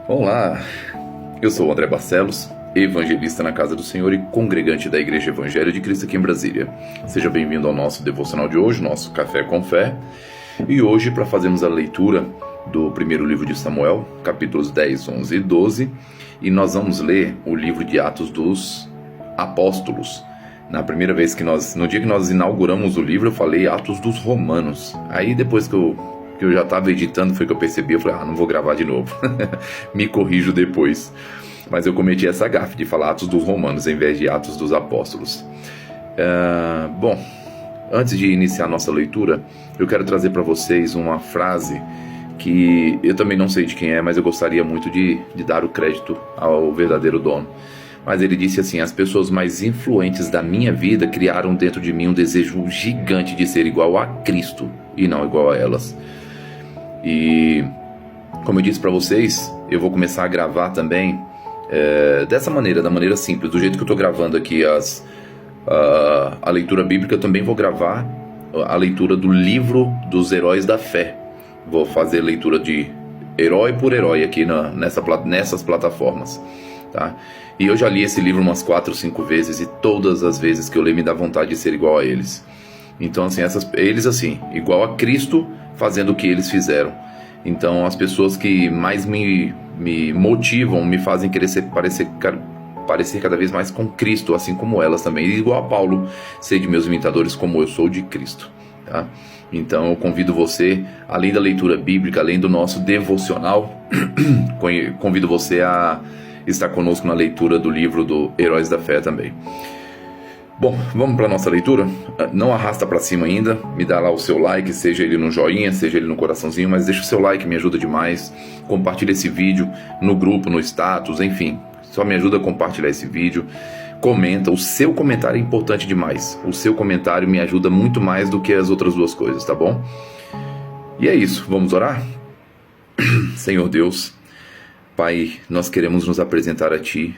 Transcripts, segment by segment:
Olá, eu sou o André Barcelos, evangelista na Casa do Senhor e congregante da Igreja Evangelho de Cristo aqui em Brasília. Seja bem-vindo ao nosso devocional de hoje, nosso Café com Fé. E hoje, para fazermos a leitura do primeiro livro de Samuel, capítulos 10, 11 e 12, e nós vamos ler o livro de Atos dos Apóstolos. Na primeira vez no dia que nós inauguramos o livro, eu falei Atos dos Romanos. Aí depois que eu já estava editando, foi que eu percebi, eu falei, não vou gravar de novo. Me corrijo depois. Mas eu cometi essa gafe de falar Atos dos Romanos em vez de Atos dos Apóstolos. Bom, antes de iniciar a nossa leitura, eu quero trazer para vocês uma frase que eu também não sei de quem é, mas eu gostaria muito de dar o crédito ao verdadeiro dono. Mas ele disse assim: as pessoas mais influentes da minha vida criaram dentro de mim um desejo gigante de ser igual a Cristo e não igual a elas. E como eu disse para vocês, eu vou começar a gravar também dessa maneira, da maneira simples, do jeito que eu estou gravando aqui a leitura bíblica. Eu também vou gravar a leitura do livro dos heróis da fé. Vou fazer leitura de herói por herói aqui nessas plataformas, tá? E eu já li esse livro umas 4 ou 5 vezes, e todas as vezes que eu leio me dá vontade de ser igual a eles. Então assim, eles assim, igual a Cristo, fazendo o que eles fizeram. Então as pessoas que mais me motivam, me fazem querer parecer cada vez mais com Cristo, assim como elas também. E igual a Paulo, ser de meus imitadores como eu sou de Cristo, tá? Então eu convido você, além da leitura bíblica, além do nosso devocional, convido você a estar conosco na leitura do livro do Heróis da Fé também. Bom, vamos para a nossa leitura? Não arrasta para cima ainda, me dá lá o seu like, seja ele no joinha, seja ele no coraçãozinho, mas deixa o seu like, me ajuda demais. Compartilha esse vídeo no grupo, no status, enfim, só me ajuda a compartilhar esse vídeo. Comenta, o seu comentário é importante demais. O seu comentário me ajuda muito mais do que as outras duas coisas, tá bom? E é isso, vamos orar? Senhor Deus, Pai, nós queremos nos apresentar a Ti,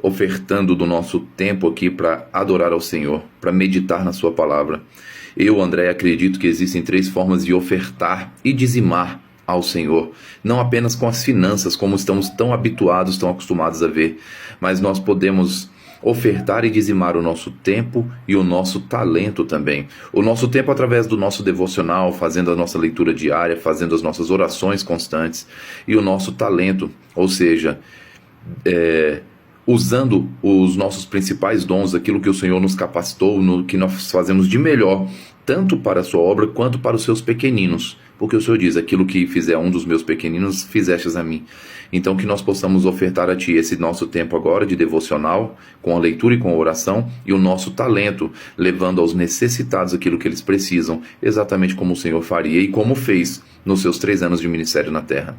ofertando do nosso tempo aqui para adorar ao Senhor, para meditar na Sua palavra. Eu, André, acredito que existem 3 formas de ofertar e dizimar ao Senhor, não apenas com as finanças, como estamos tão habituados, tão acostumados a ver, mas nós podemos ofertar e dizimar o nosso tempo e o nosso talento também. O nosso tempo através do nosso devocional, fazendo a nossa leitura diária, fazendo as nossas orações constantes, e o nosso talento, ou seja, usando os nossos principais dons, aquilo que o Senhor nos capacitou, no que nós fazemos de melhor, tanto para a sua obra quanto para os seus pequeninos. Porque o Senhor diz, aquilo que fizer um dos meus pequeninos, fizestes a mim. Então que nós possamos ofertar a Ti esse nosso tempo agora de devocional, com a leitura e com a oração, e o nosso talento, levando aos necessitados aquilo que eles precisam, exatamente como o Senhor faria e como fez nos seus 3 anos de ministério na terra.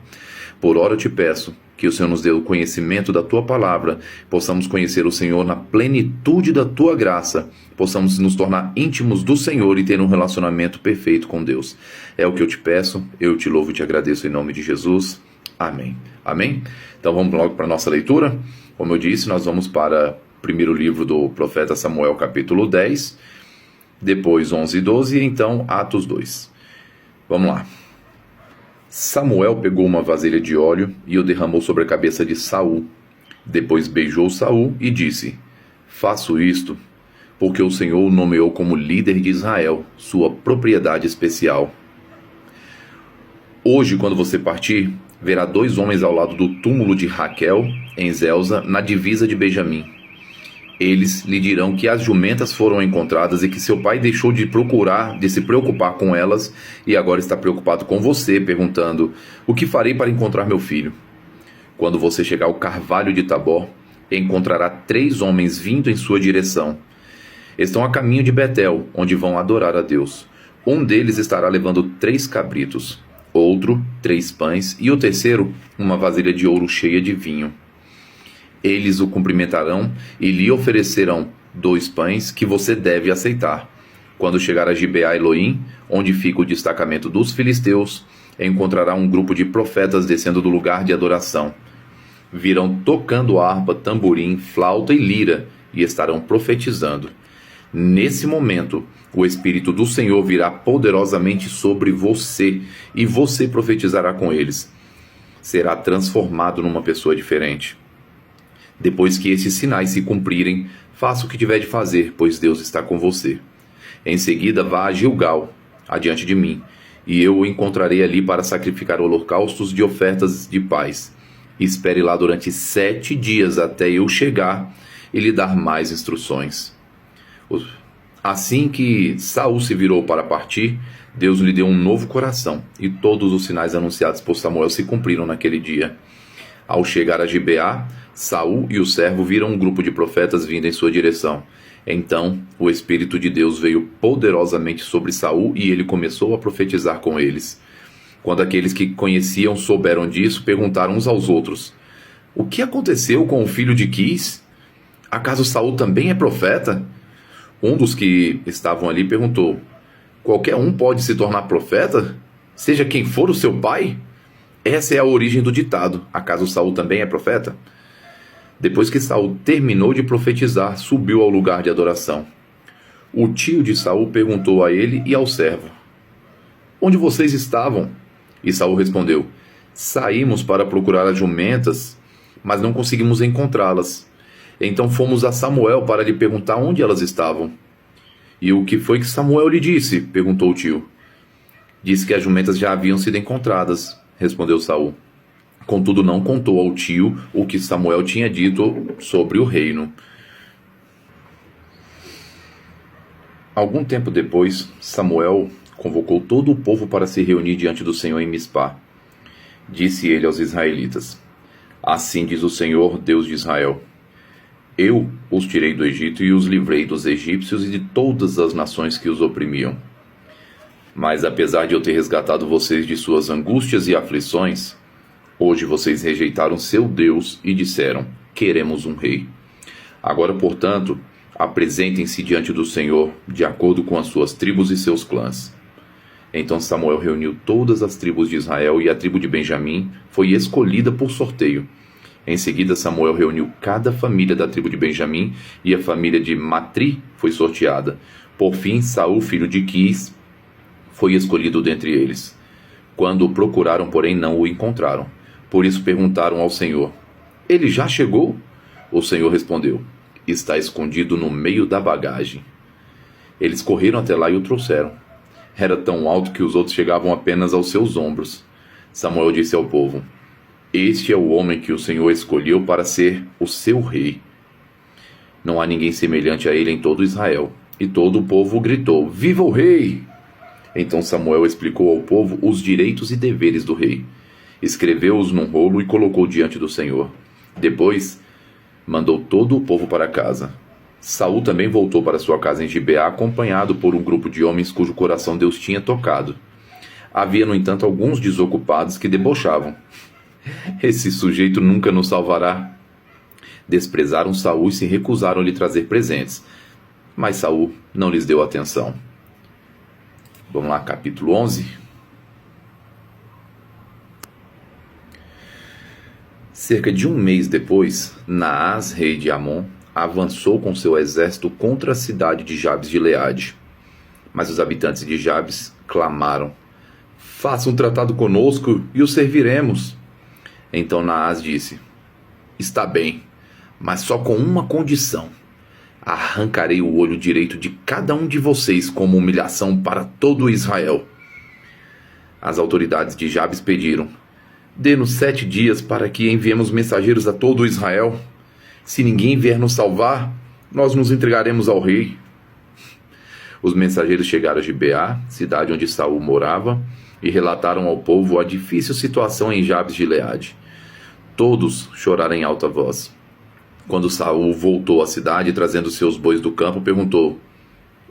Por ora eu te peço que o Senhor nos dê o conhecimento da Tua palavra, possamos conhecer o Senhor na plenitude da Tua graça, possamos nos tornar íntimos do Senhor e ter um relacionamento perfeito com Deus. É o que eu te peço, eu te louvo e te agradeço em nome de Jesus. Amém. Amém? Então vamos logo para a nossa leitura. Como eu disse, nós vamos para o primeiro livro do profeta Samuel, capítulo 10, depois 11 e 12, e então Atos 2. Vamos lá. Samuel pegou uma vasilha de óleo e o derramou sobre a cabeça de Saul. Depois beijou Saul e disse: faço isto porque o Senhor o nomeou como líder de Israel, sua propriedade especial. Hoje, quando você partir, verá 2 homens ao lado do túmulo de Raquel, em Zelza, na divisa de Benjamim. Eles lhe dirão que as jumentas foram encontradas e que seu pai deixou de se preocupar com elas e agora está preocupado com você, perguntando: o que farei para encontrar meu filho? Quando você chegar ao carvalho de Tabor, encontrará 3 homens vindo em sua direção. Estão a caminho de Betel, onde vão adorar a Deus. Um deles estará levando 3 cabritos, outro 3 pães e o terceiro uma vasilha de ouro cheia de vinho. Eles o cumprimentarão e lhe oferecerão 2 pães que você deve aceitar. Quando chegar a Gibeá Elohim, onde fica o destacamento dos filisteus, encontrará um grupo de profetas descendo do lugar de adoração. Virão tocando harpa, tamborim, flauta e lira e estarão profetizando. Nesse momento, o Espírito do Senhor virá poderosamente sobre você e você profetizará com eles. será transformado numa pessoa diferente. Depois que esses sinais se cumprirem, faça o que tiver de fazer, pois Deus está com você. Em seguida, vá a Gilgal, adiante de mim, e eu o encontrarei ali para sacrificar holocaustos de ofertas de paz. Espere lá durante 7 dias até eu chegar e lhe dar mais instruções. Assim que Saul se virou para partir, Deus lhe deu um novo coração, e todos os sinais anunciados por Samuel se cumpriram naquele dia. Ao chegar a Gibeá, Saul e o servo viram um grupo de profetas vindo em sua direção. Então o Espírito de Deus veio poderosamente sobre Saul e ele começou a profetizar com eles. Quando aqueles que conheciam souberam disso, perguntaram uns aos outros: o que aconteceu com o filho de Quis? Acaso Saul também é profeta? Um dos que estavam ali perguntou: qualquer um pode se tornar profeta? Seja quem for o seu pai? Essa é a origem do ditado: acaso Saul também é profeta? Depois que Saul terminou de profetizar, subiu ao lugar de adoração. O tio de Saul perguntou a ele e ao servo: onde vocês estavam? E Saul respondeu: saímos para procurar as jumentas, mas não conseguimos encontrá-las. Então fomos a Samuel para lhe perguntar onde elas estavam. E o que foi que Samuel lhe disse? Perguntou o tio. Disse que as jumentas já haviam sido encontradas, respondeu Saul. Contudo, não contou ao tio o que Samuel tinha dito sobre o reino. Algum tempo depois, Samuel convocou todo o povo para se reunir diante do Senhor em Mispá. Disse ele aos israelitas: assim diz o Senhor, Deus de Israel: eu os tirei do Egito e os livrei dos egípcios e de todas as nações que os oprimiam. Mas apesar de eu ter resgatado vocês de suas angústias e aflições, hoje vocês rejeitaram seu Deus e disseram: queremos um rei. Agora, portanto, apresentem-se diante do Senhor, de acordo com as suas tribos e seus clãs. Então Samuel reuniu todas as tribos de Israel e a tribo de Benjamim foi escolhida por sorteio. Em seguida, Samuel reuniu cada família da tribo de Benjamim e a família de Matri foi sorteada. Por fim, Saul, filho de Quis, foi escolhido dentre eles. Quando o procuraram, porém, não o encontraram. Por isso perguntaram ao Senhor: ele já chegou? O Senhor respondeu: está escondido no meio da bagagem. Eles correram até lá e o trouxeram. Era tão alto que os outros chegavam apenas aos seus ombros. Samuel disse ao povo: este é o homem que o Senhor escolheu para ser o seu rei. Não há ninguém semelhante a ele em todo Israel. E todo o povo gritou: viva o rei! Então Samuel explicou ao povo os direitos e deveres do rei. Escreveu-os num rolo e colocou diante do Senhor. Depois, mandou todo o povo para casa. Saul também voltou para sua casa em Gibeá, acompanhado por um grupo de homens cujo coração Deus tinha tocado. Havia, no entanto, alguns desocupados que debochavam: esse sujeito nunca nos salvará. Desprezaram Saul e se recusaram a lhe trazer presentes. Mas Saul não lhes deu atenção. Vamos lá, capítulo 11. Cerca de um mês depois, Naás, rei de Amon, avançou com seu exército contra a cidade de Jabes de Gileade. Mas os habitantes de Jabes clamaram: faça um tratado conosco e o serviremos. Então Naás disse: está bem, mas só com uma condição: arrancarei o olho direito de cada um de vocês como humilhação para todo Israel. As autoridades de Jabes pediram: dê-nos 7 dias para que enviemos mensageiros a todo Israel. Se ninguém vier nos salvar, nós nos entregaremos ao rei. Os mensageiros chegaram a Gibeá, cidade onde Saul morava, e relataram ao povo a difícil situação em Jabes de Gileade. Todos choraram em alta voz. Quando Saul voltou à cidade, trazendo seus bois do campo, perguntou: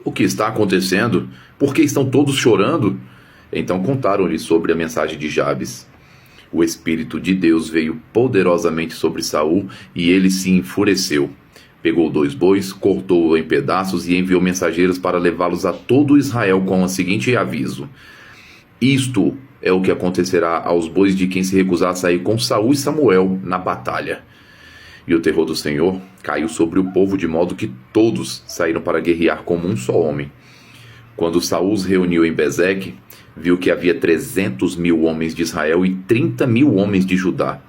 o que está acontecendo? Por que estão todos chorando? Então contaram-lhe sobre a mensagem de Jabes. O Espírito de Deus veio poderosamente sobre Saul e ele se enfureceu. Pegou 2 bois, cortou-o em pedaços e enviou mensageiros para levá-los a todo Israel com o seguinte aviso: isto é o que acontecerá aos bois de quem se recusar a sair com Saul e Samuel na batalha. E o terror do Senhor caiu sobre o povo de modo que todos saíram para guerrear como um só homem. Quando Saul os reuniu em Bezeque, viu que havia 300.000 homens de Israel e 30.000 homens de Judá.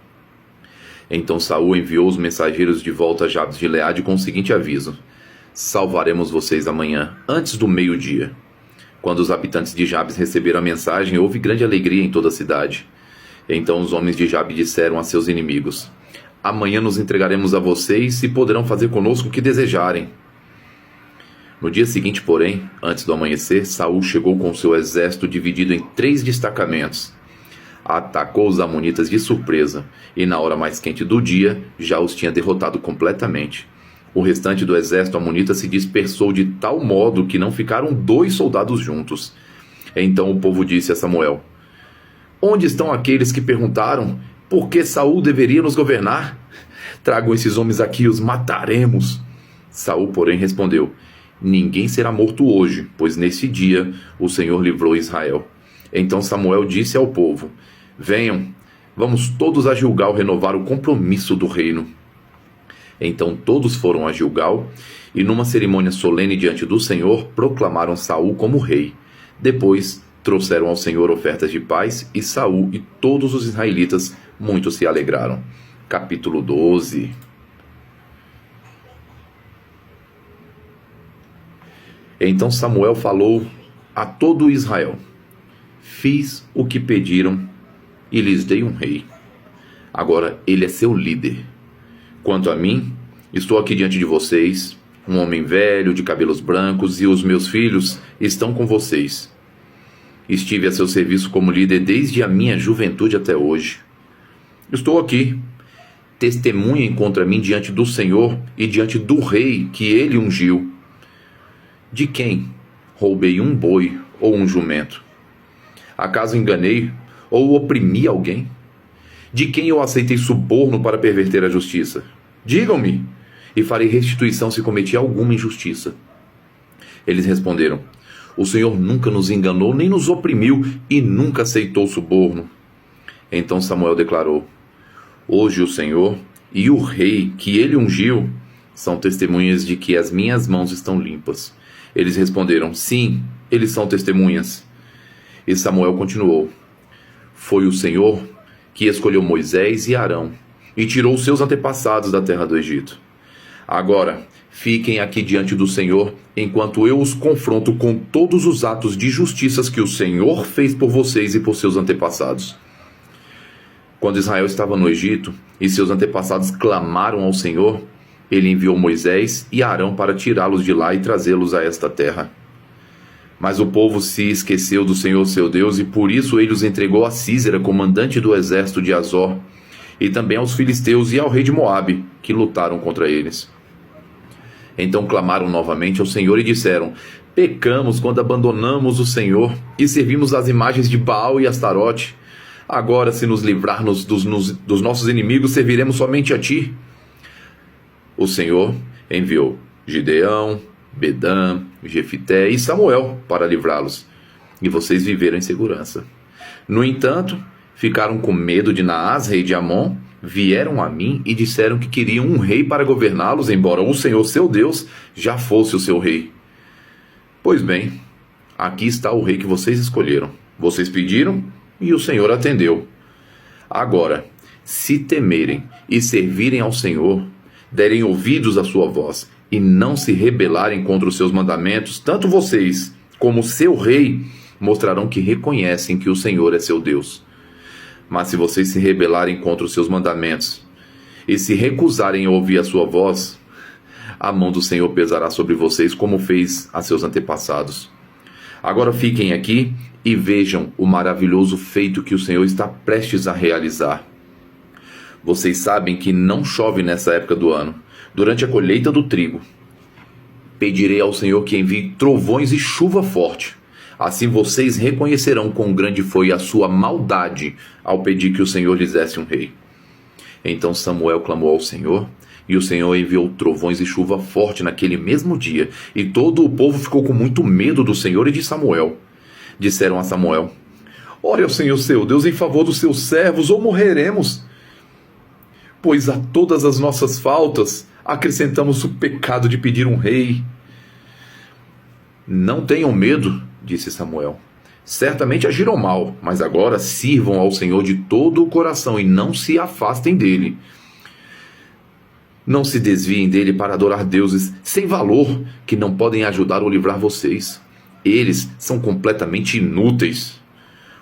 Então Saul enviou os mensageiros de volta a Jabes de Gileade com o seguinte aviso: salvaremos vocês amanhã, antes do meio-dia. Quando os habitantes de Jabes receberam a mensagem, houve grande alegria em toda a cidade. Então os homens de Jabe disseram a seus inimigos: amanhã nos entregaremos a vocês e poderão fazer conosco o que desejarem. No dia seguinte, porém, antes do amanhecer, Saul chegou com seu exército dividido em 3 destacamentos. Atacou os amonitas de surpresa, e na hora mais quente do dia, já os tinha derrotado completamente. O restante do exército amonita se dispersou de tal modo que não ficaram 2 soldados juntos. Então o povo disse a Samuel: onde estão aqueles que perguntaram por que Saul deveria nos governar? Tragam esses homens aqui e os mataremos. Saul, porém, respondeu: ninguém será morto hoje, pois nesse dia o Senhor livrou Israel. Então Samuel disse ao povo: venham, vamos todos a Gilgal renovar o compromisso do reino. Então todos foram a Gilgal, e numa cerimônia solene diante do Senhor, proclamaram Saul como rei. Depois trouxeram ao Senhor ofertas de paz, e Saul e todos os israelitas muito se alegraram. Capítulo 12. Então Samuel falou a todo Israel: fiz o que pediram e lhes dei um rei. Agora ele é seu líder. Quanto a mim, estou aqui diante de vocês, um homem velho, de cabelos brancos, e os meus filhos estão com vocês. Estive a seu serviço como líder desde a minha juventude até hoje. Estou aqui. Testemunhem contra mim diante do Senhor e diante do rei que ele ungiu. De quem roubei um boi ou um jumento? Acaso enganei ou oprimi alguém? De quem eu aceitei suborno para perverter a justiça? Digam-me, e farei restituição se cometi alguma injustiça. Eles responderam: o Senhor nunca nos enganou, nem nos oprimiu, e nunca aceitou suborno. Então Samuel declarou: hoje o Senhor e o rei que ele ungiu são testemunhas de que as minhas mãos estão limpas. Eles responderam: sim, eles são testemunhas. E Samuel continuou: foi o Senhor que escolheu Moisés e Arão e tirou seus antepassados da terra do Egito. Agora, fiquem aqui diante do Senhor, enquanto eu os confronto com todos os atos de justiça que o Senhor fez por vocês e por seus antepassados. Quando Israel estava no Egito e seus antepassados clamaram ao Senhor, ele enviou Moisés e Arão para tirá-los de lá e trazê-los a esta terra. Mas o povo se esqueceu do Senhor seu Deus, e por isso ele os entregou a Sísera, comandante do exército de Azor, e também aos filisteus e ao rei de Moabe, que lutaram contra eles. Então clamaram novamente ao Senhor e disseram: pecamos quando abandonamos o Senhor e servimos as imagens de Baal e Astarote. Agora, se nos livrarmos dos nossos inimigos, serviremos somente a ti. O Senhor enviou Gideão, Bedã, Jefité e Samuel para livrá-los, e vocês viveram em segurança. No entanto, ficaram com medo de Naás, rei de Amon, vieram a mim e disseram que queriam um rei para governá-los, embora o Senhor seu Deus já fosse o seu rei. Pois bem, aqui está o rei que vocês escolheram. Vocês pediram e o Senhor atendeu. Agora, se temerem e servirem ao Senhor, derem ouvidos à sua voz e não se rebelarem contra os seus mandamentos, tanto vocês como seu rei mostrarão que reconhecem que o Senhor é seu Deus. Mas se vocês se rebelarem contra os seus mandamentos e se recusarem a ouvir a sua voz, a mão do Senhor pesará sobre vocês como fez a seus antepassados. Agora fiquem aqui e vejam o maravilhoso feito que o Senhor está prestes a realizar. Vocês sabem que não chove nessa época do ano, durante a colheita do trigo. Pedirei ao Senhor que envie trovões e chuva forte. Assim vocês reconhecerão quão grande foi a sua maldade ao pedir que o Senhor lhes desse um rei. Então Samuel clamou ao Senhor, e o Senhor enviou trovões e chuva forte naquele mesmo dia, e todo o povo ficou com muito medo do Senhor e de Samuel. Disseram a Samuel: ore ao Senhor seu Deus em favor dos seus servos, ou morreremos. Pois a todas as nossas faltas acrescentamos o pecado de pedir um rei. Não tenham medo, disse Samuel. Certamente agiram mal, mas agora sirvam ao Senhor de todo o coração e não se afastem dele. Não se desviem dele para adorar deuses sem valor, que não podem ajudar ou livrar vocês. Eles são completamente inúteis.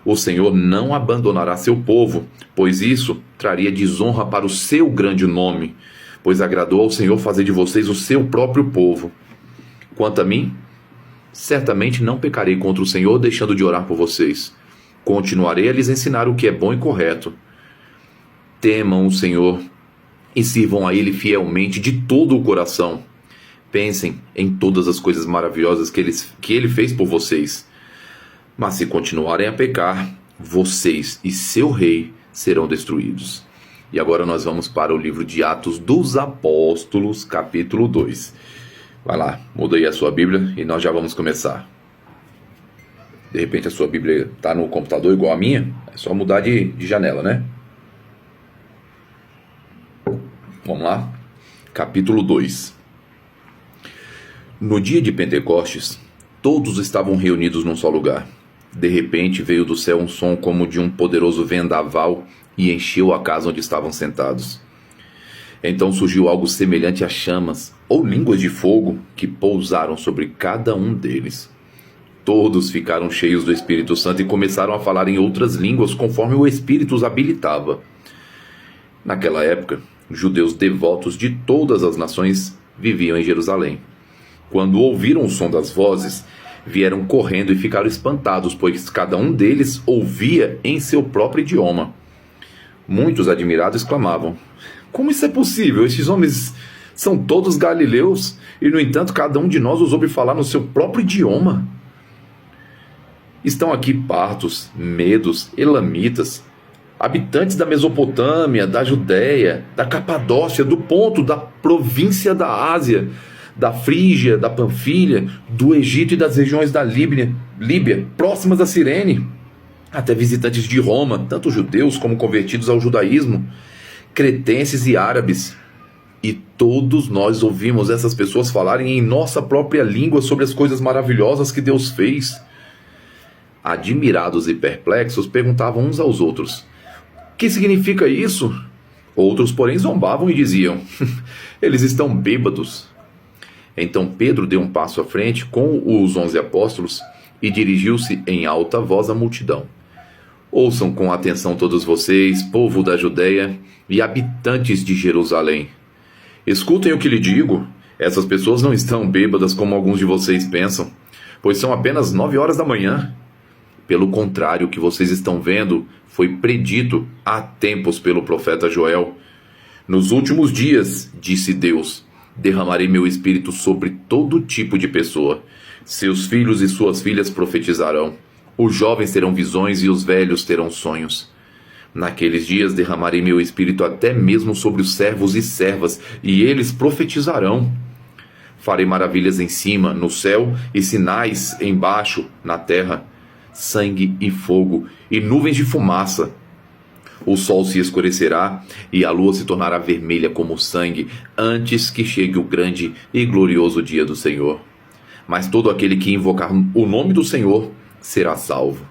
O Senhor não abandonará seu povo, pois isso traria desonra para o seu grande nome, pois agradou ao Senhor fazer de vocês o seu próprio povo. Quanto a mim, certamente não pecarei contra o Senhor deixando de orar por vocês. Continuarei a lhes ensinar o que é bom e correto. Temam o Senhor e sirvam a Ele fielmente de todo o coração. Pensem em todas as coisas maravilhosas que Ele fez por vocês. Mas se continuarem a pecar, vocês e seu rei serão destruídos. E agora nós vamos para o livro de Atos dos Apóstolos, capítulo 2. Vai lá, muda aí a sua Bíblia e nós já vamos começar. De repente a sua Bíblia está no computador igual a minha, é só mudar de janela, né? Vamos lá, capítulo 2. No dia de Pentecostes, todos estavam reunidos num só lugar. De repente veio do céu um som como de um poderoso vendaval e encheu a casa onde estavam sentados. Então surgiu algo semelhante a chamas ou línguas de fogo que pousaram sobre cada um deles. Todos ficaram cheios do Espírito Santo e começaram a falar em outras línguas conforme o Espírito os habilitava. Naquela época, judeus devotos de todas as nações viviam em Jerusalém. Quando ouviram o som das vozes, vieram correndo e ficaram espantados, pois cada um deles ouvia em seu próprio idioma. Muitos admirados exclamavam: como isso é possível? Estes homens são todos galileus e, no entanto, cada um de nós os ouve falar no seu próprio idioma. Estão aqui partos, medos, elamitas, habitantes da Mesopotâmia, da Judéia, da Capadócia, do Ponto, da província da Ásia, da Frígia, da Panfilha, do Egito e das regiões da Líbia, próximas a Cirene, até visitantes de Roma, tanto judeus como convertidos ao judaísmo, cretenses e árabes. E todos nós ouvimos essas pessoas falarem em nossa própria língua sobre as coisas maravilhosas que Deus fez. Admirados e perplexos, perguntavam uns aos outros: o que significa isso? Outros, porém, zombavam e diziam: eles estão bêbados. Então Pedro deu um passo à frente com os 11 apóstolos e dirigiu-se em alta voz à multidão: ouçam com atenção todos vocês, povo da Judéia e habitantes de Jerusalém. Escutem o que lhe digo. Essas pessoas não estão bêbadas como alguns de vocês pensam, pois são apenas 9 horas da manhã. Pelo contrário, o que vocês estão vendo foi predito há tempos pelo profeta Joel. Nos últimos dias, disse Deus, derramarei meu espírito sobre todo tipo de pessoa. Seus filhos e suas filhas profetizarão. Os jovens terão visões e os velhos terão sonhos. Naqueles dias derramarei meu espírito até mesmo sobre os servos e servas, e eles profetizarão. Farei maravilhas em cima, no céu, e sinais embaixo, na terra, sangue e fogo, e nuvens de fumaça. O sol se escurecerá, e a lua se tornará vermelha como sangue, antes que chegue o grande e glorioso dia do Senhor. Mas todo aquele que invocar o nome do Senhor será salvo.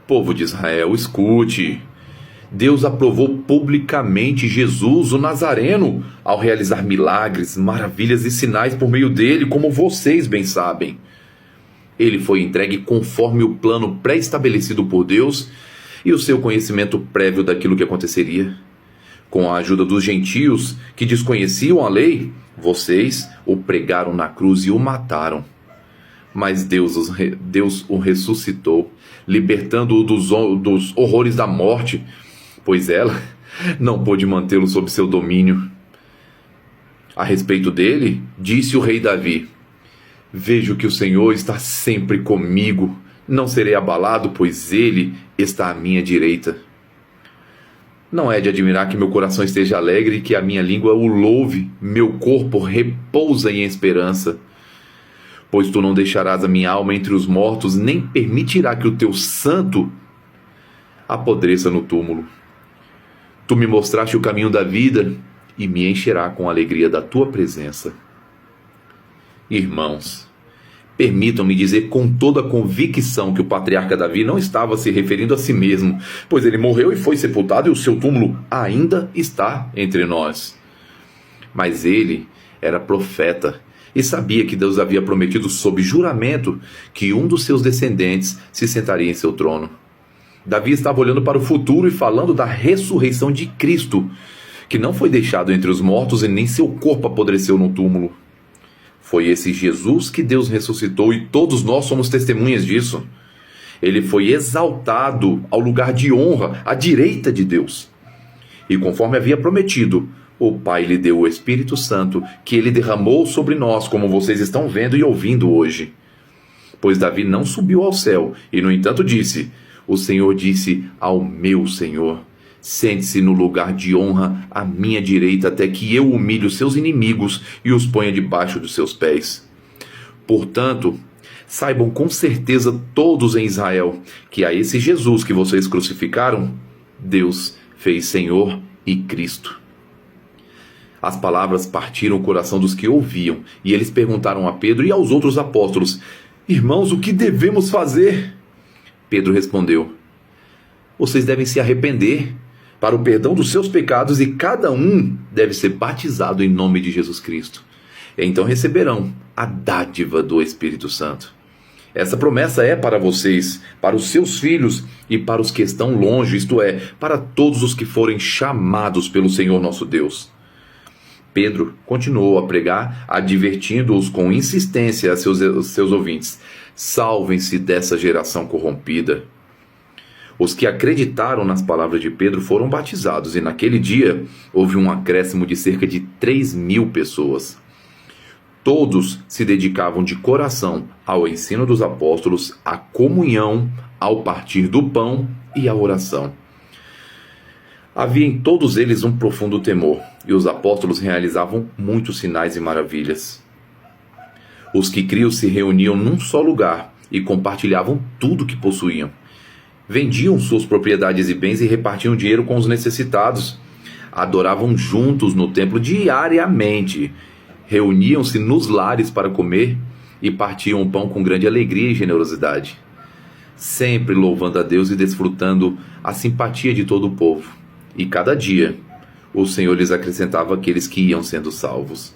Povo de Israel, escute. Deus aprovou publicamente Jesus, o Nazareno, ao realizar milagres, maravilhas e sinais por meio dele, como vocês bem sabem. Ele foi entregue conforme o plano pré-estabelecido por Deus e o seu conhecimento prévio daquilo que aconteceria. Com a ajuda dos gentios que desconheciam a lei, vocês o pregaram na cruz e o mataram. Mas Deus o ressuscitou, libertando-o dos horrores da morte, pois ela não pôde mantê-lo sob seu domínio. A respeito dele, disse o rei Davi: vejo que o Senhor está sempre comigo, não serei abalado, pois ele está à minha direita. Não é de admirar que meu coração esteja alegre e que a minha língua o louve, meu corpo repousa em esperança. Pois tu não deixarás a minha alma entre os mortos, nem permitirá que o teu santo apodreça no túmulo. Tu me mostraste o caminho da vida e me encherá com a alegria da tua presença. Irmãos, Permitam-me dizer com toda a convicção que o patriarca Davi não estava se referindo a si mesmo, pois ele morreu e foi sepultado e o seu túmulo ainda está entre nós. Mas ele era profeta e sabia que Deus havia prometido sob juramento que um dos seus descendentes se sentaria em seu trono. Davi estava olhando para o futuro e falando da ressurreição de Cristo, que não foi deixado entre os mortos e nem seu corpo apodreceu no túmulo. Foi esse Jesus que Deus ressuscitou e todos nós somos testemunhas disso. Ele foi exaltado ao lugar de honra, à direita de Deus. E conforme havia prometido, o Pai lhe deu o Espírito Santo, que ele derramou sobre nós, como vocês estão vendo e ouvindo hoje. Pois Davi não subiu ao céu e, no entanto, disse: o Senhor disse ao meu Senhor: sente-se no lugar de honra à minha direita, até que eu humilhe os seus inimigos e os ponha debaixo dos seus pés. Portanto, saibam com certeza todos em Israel que a esse Jesus que vocês crucificaram, Deus fez Senhor e Cristo. As palavras partiram o coração dos que ouviam, e eles perguntaram a Pedro e aos outros apóstolos: irmãos, o que devemos fazer? Pedro respondeu: vocês devem se arrepender para o perdão dos seus pecados e cada um deve ser batizado em nome de Jesus Cristo. Então receberão a dádiva do Espírito Santo. Essa promessa é para vocês, para os seus filhos e para os que estão longe, isto é, para todos os que forem chamados pelo Senhor nosso Deus. Pedro continuou a pregar, advertindo-os com insistência a seus ouvintes: salvem-se dessa geração corrompida. Os que acreditaram nas palavras de Pedro foram batizados, e naquele dia houve um acréscimo de cerca de 3.000 pessoas. Todos se dedicavam de coração ao ensino dos apóstolos, à comunhão, ao partir do pão e à oração. Havia em todos eles um profundo temor, e os apóstolos realizavam muitos sinais e maravilhas. Os que criam se reuniam num só lugar e compartilhavam tudo que possuíam. Vendiam suas propriedades e bens e repartiam dinheiro com os necessitados. Adoravam juntos no templo diariamente. Reuniam-se nos lares para comer e partiam o pão com grande alegria e generosidade, sempre louvando a Deus e desfrutando a simpatia de todo o povo. E cada dia o Senhor lhes acrescentava aqueles que iam sendo salvos.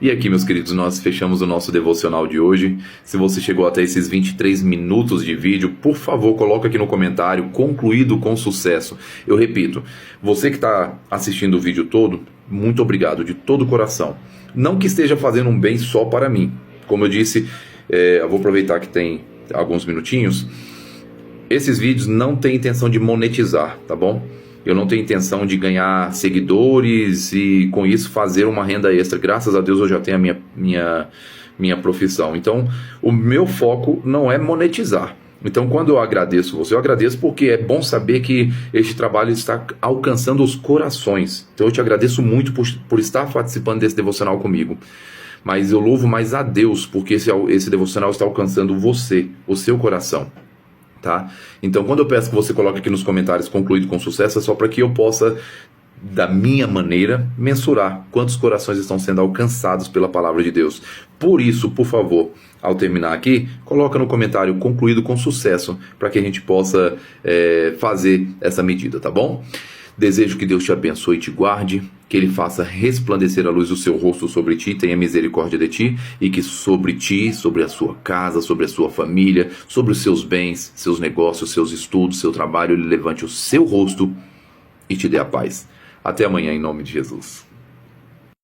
E aqui, meus queridos, nós fechamos o nosso devocional de hoje. Se você chegou até esses 23 minutos de vídeo, por favor, coloca aqui no comentário: concluído com sucesso. Eu repito, você que está assistindo o vídeo todo, muito obrigado, de todo o coração. Não que esteja fazendo um bem só para mim. Como eu disse, eu vou aproveitar que tem alguns minutinhos. Esses vídeos não têm intenção de monetizar, tá bom? Eu não tenho intenção de ganhar seguidores e com isso fazer uma renda extra. Graças a Deus eu já tenho a minha profissão. Então o meu foco não é monetizar. Então quando eu agradeço você, eu agradeço porque é bom saber que este trabalho está alcançando os corações. Então eu te agradeço muito por estar participando desse devocional comigo. Mas eu louvo mais a Deus porque esse devocional está alcançando você, o seu coração. Tá? Então quando eu peço que você coloque aqui nos comentários concluído com sucesso, é só para que eu possa, da minha maneira, mensurar quantos corações estão sendo alcançados pela palavra de Deus. Por isso, por favor, ao terminar aqui, coloca no comentário concluído com sucesso, para que a gente possa fazer essa medida, tá bom? Desejo que Deus te abençoe e te guarde, que Ele faça resplandecer a luz do seu rosto sobre ti, tenha misericórdia de ti, e que sobre ti, sobre a sua casa, sobre a sua família, sobre os seus bens, seus negócios, seus estudos, seu trabalho, Ele levante o seu rosto e te dê a paz. Até amanhã, em nome de Jesus.